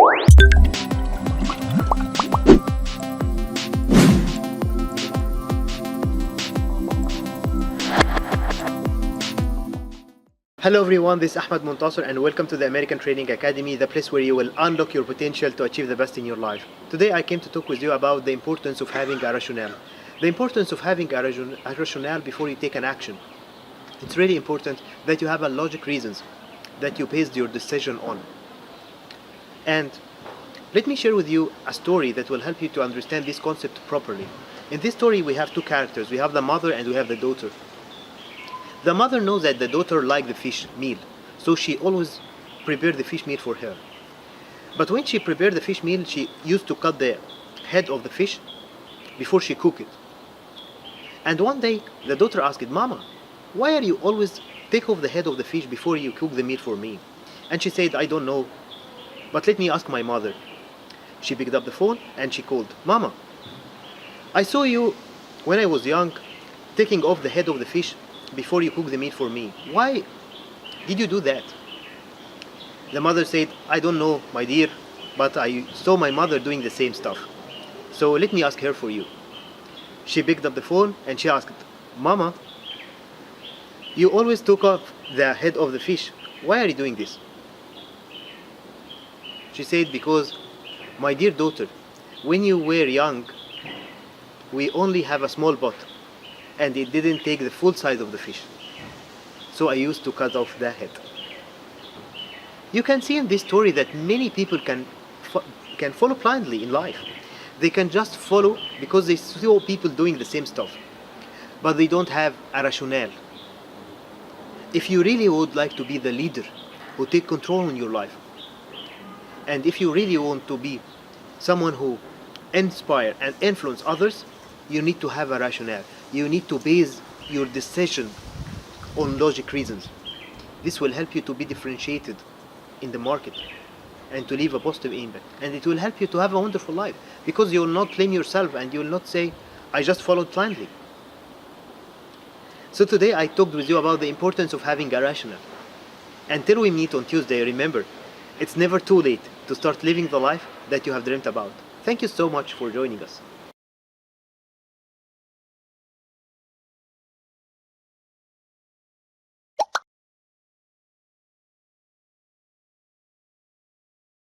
Hello everyone, this is Ahmed Muntasir and welcome to the American Training Academy, the place where you will unlock your potential to achieve the best in your life. Today I came to talk with you about the importance of having a rationale. The importance of having a rationale before you take an action. It's really important that you have a logic reasons that you based your decision on. And let me share with you a story that will help you to understand this concept properly. In this story we have two characters. We have the mother and we have the daughter. The mother knows that the daughter likes the fish meal, so she always prepared the fish meal for her. But when she prepared the fish meal, she used to cut the head of the fish before she cooked it. And one day, the daughter asked, "Mama, why are you always take off the head of the fish before you cook the meal for me?" And she said, "I don't know, but let me ask my mother." She picked up the phone and she called, "Mama, I saw you when I was young taking off the head of the fish before you cook the meat for me. Why did you do that?" The mother said, "I don't know, my dear, but I saw my mother doing the same stuff. So let me ask her for you." She picked up the phone and she asked, "Mama, you always took off the head of the fish. Why are you doing this?" She said, "Because, my dear daughter, when you were young, we only have a small pot and it didn't take the full size of the fish. So I used to cut off the head." You can see in this story that many people can follow blindly in life. They can just follow because they see people doing the same stuff, but they don't have a rationale. If you really would like to be the leader who take control in your life, and if you really want to be someone who inspire and influence others, you need to have a rationale. You need to base your decision on logic reasons. This will help you to be differentiated in the market and to leave a positive impact. And it will help you to have a wonderful life because you will not blame yourself and you will not say, "I just followed blindly." So today I talked with you about the importance of having a rationale. Until we meet on Tuesday, remember, it's never too late to start living the life that you have dreamt about. Thank you so much for joining us.